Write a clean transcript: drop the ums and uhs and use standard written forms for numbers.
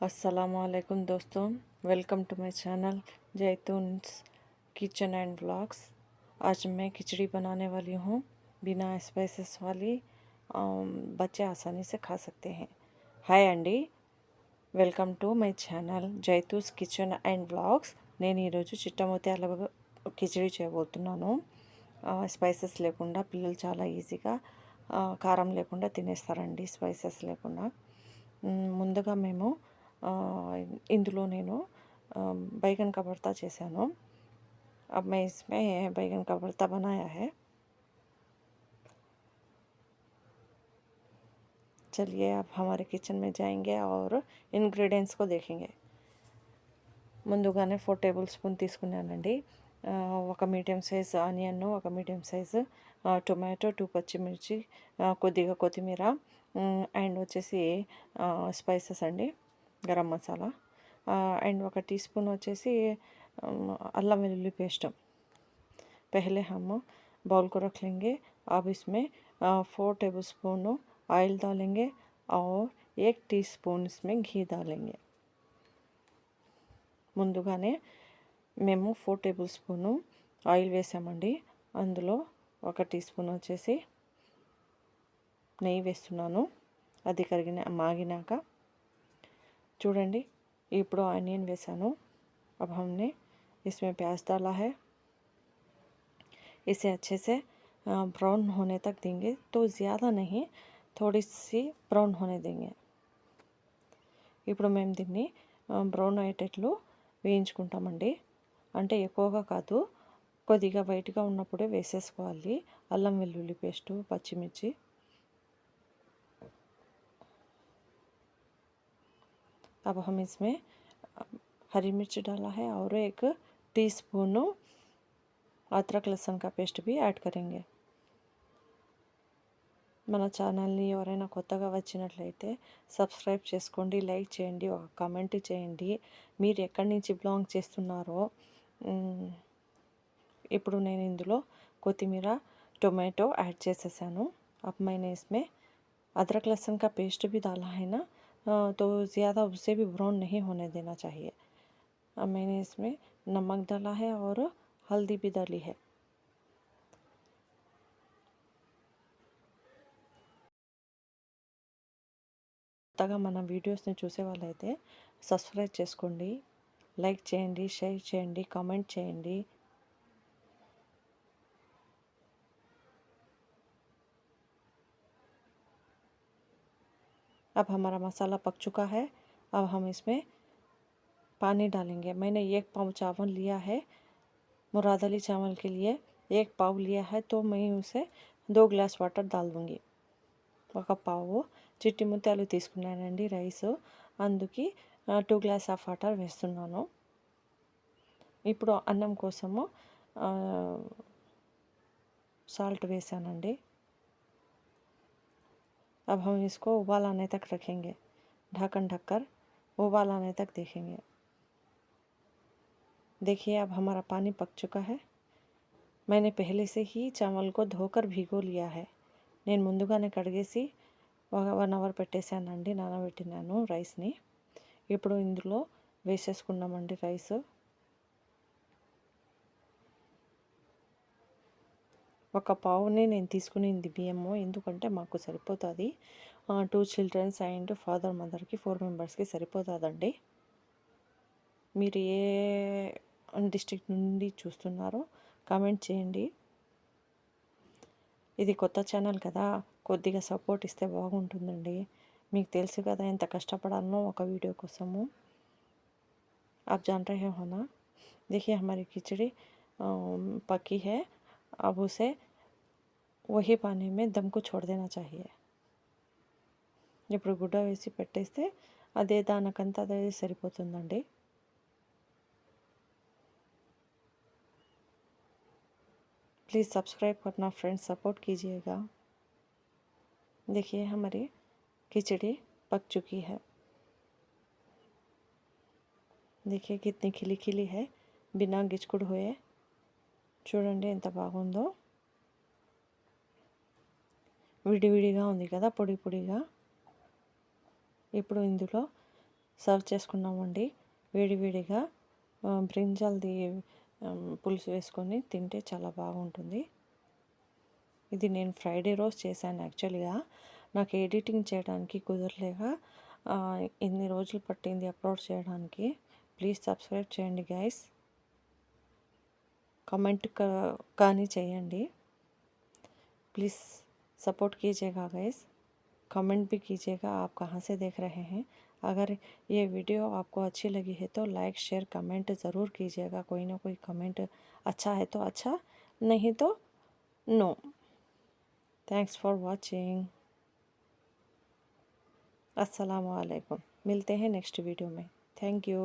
अस्सलामुअलैकुम दोस्तों, welcome to my channel Zaitoon's kitchen and vlogs. आज मैं खिचड़ी बनाने वाली हूँ बिना स्पाइसेस वाली। बच्चे आसानी से खा सकते हैं। हाय अंडी, welcome to my channel Zaitoon's kitchen and vlogs. నేను ఈరోజు చిట్టమొత్యాల కిచడీ చేయబోతున్నాను। స్పైసెస్ లేకుండా పిల్లలు చాలా ఈజీగా కారం లేకుండా తినేస్తారండి స్పైసెస్ లేకుండా। ముందుగా మేము इंदुलो నేను बैगन का भरता చేశాను। अब मैं इसमें बैगन का भरता बनाया है। चलिए अब हमारे किचन में जाएंगे और इंग्रेडिएंट्स को देखेंगे। ముందుగానే 4 టేబుల్ స్పూన్ తీసుకున్నానండి। ఒక మీడియం సైజ్ ఆనియన్, ఒక మీడియం సైజ్ టొమాటో, 2 పచ్చిమిర్చి, కొద్దిగా కొత్తిమీర, అండ్ వచ్చేసి స్పైసెస్ అండి, garam masala, and 1 tea spoon వచ్చేసి अल्लम वेल्लुल्ली पेस्ट। पहले हम बाउल को रख लेंगे। अब इसमें 4 टेबल स्पून ऑयल डालेंगे और 1 टीस्पून इसमें घी डालेंगे। ముందుగానే మేము 4 టేబుల్ స్పూన్ ఆయిల్ వేసామండి। అందులో 1 టీ స్పూన్ వచ్చేసి నెయ్యి వేస్తున్నాను। అది మాగినాక చూడండి, ఇప్పుడు ఆనియన్ వేసాను। अब हमने इसमें प्याज डाला है। इसे अच्छे से ब्राउन होने तक देंगे, तो ज़्यादा नहीं, थोड़ी सी ब्राउन होने देंगे। ఇప్పుడు మేము దీన్ని బ్రౌన్ అయ్యేటట్లు వేయించుకుంటామండి। అంటే ఎక్కువగా కాదు, కొద్దిగా వైట్గా ఉన్నప్పుడే వేసేసుకోవాలి అల్లం వెల్లుల్లి పేస్టు, పచ్చిమిర్చి। अब हम इसमें हरी मिर्च डाला है और 1 टीस्पून अदरक लहसुन का पेस्ट भी ऐड करेंगे। మన ఛానల్ని ఎవరైనా కొత్తగా వచ్చినట్లయితే సబ్స్క్రైబ్ చేసుకోండి, లైక్ చేయండి, ఒక కామెంట్ చేయండి, మీరు ఎక్కడి నుంచి బిలాంగ్ చేస్తున్నారో। ఇప్పుడు నేను ఇందులో కొత్తిమీర, टोमेटो ऐड చేసేసాను। अब मैंने इसमें अदरक लहसुन का पेस्ट भी डाला है ना, तो ज़्यादा उससे भी ब्राउन नहीं होने देना चाहिए। अब मैंने इसमें नमक डाला है और हल्दी भी डाली है। కొత్తగా మన వీడియోస్ని చూసే వాళ్ళైతే సబ్స్క్రైబ్ చేసుకోండి, లైక్ చేయండి, షేర్ చేయండి, కామెంట్ చేయండి। अब हमारा मसाला पक चुका है। अब हम इसमें पानी डालेंगे। मैंने 1 पाव चावल लिया है। मुराद अली चावल के लिए 1 पाव लिया है, तो मैं उसे 2 ग्लास वाटर डाल दूँगी। 1 పావు చిట్టి ముత్యాలు తీసుకున్నానండి రైస్, అందుకే 2 గ్లాస్ ఆఫ్ వాటర్ వేస్తున్నాను। ఇప్పుడు అన్నం కోసము సాల్ట్ వేసానండి। अब हम इसको उबाल आने तक रखेंगे, ढक्कन ढककर उबाल आने तक देखेंगे। देखिए अब हमारा पानी पक चुका है। मैंने पहले से ही चावल को धोकर भिगो लिया है। నేను ముందుగానే కడిగేసి 1 అవర్ పెట్టేశానండి, నానబెట్టినాను రైస్ని। ఇప్పుడు ఇందులో వేసేసుకున్నామండి రైస్। ఒక పావునే నేను తీసుకునింది బియ్యము, ఎందుకంటే మాకు సరిపోతుంది। 2 చిల్డ్రన్స్ అండ్ ఫాదర్ మదర్కి 4 మెంబర్స్కి సరిపోతుందండి। మీరు ఏ డిస్ట్రిక్ట్ నుండి చూస్తున్నారో కామెంట్ చేయండి। ఇది కొత్త ఛానల్ కదా, కొద్దిగా సపోర్ట్ ఇస్తే బాగుంటుందండి। మీకు తెలుసు కదా ఎంత కష్టపడాలనో ఒక వీడియో కోసము। आप जान रहे हो ना। देखिए हमारी खिचड़ी पकी है। अब उसे वही पानी में दम को छोड़ देना चाहिए। ఇప్పుడు గుడ్డ వేసి పెట్టేస్తే అదే దానికంతా అదే సరిపోతుందండి। प्लीज़ सब्सक्राइब करना फ्रेंड्स, सपोर्ट कीजिएगा। देखिए हमारी खिचड़ी पक चुकी है। देखिए कितनी खिली खिली है, बिना गिचकुड़ हुए। చూడండి ఎంత బాగుందో, విడివిడిగా ఉంది కదా, పొడి పొడిగా। ఇప్పుడు ఇందులో సర్వ్ చేసుకున్నామండి. వేడివేడిగా బ్రింజాల్ది పులుసు వేసుకొని తింటే చాలా బాగుంటుంది. ఇది నేను ఫ్రైడే రోజు చేశాను. యాక్చువల్గా నాకు ఎడిటింగ్ చేయడానికి కుదరలేక ఇన్ని రోజులు పట్టింది అప్లోడ్ చేయడానికి. ప్లీజ్ సబ్స్క్రైబ్ చేయండి గైస్, कमेंट కానీ చేయండి. प्लीज़ सपोर्ट कीजिएगा गाइस, कमेंट भी कीजिएगा आप कहाँ से देख रहे हैं। अगर ये वीडियो आपको अच्छी लगी है तो लाइक शेयर कमेंट ज़रूर कीजिएगा। कोई ना कोई कमेंट अच्छा है तो अच्छा, नहीं तो नो। Thanks for watching. अस्सलाम वालेकुम। मिलते हैं नेक्स्ट वीडियो में। Thank you.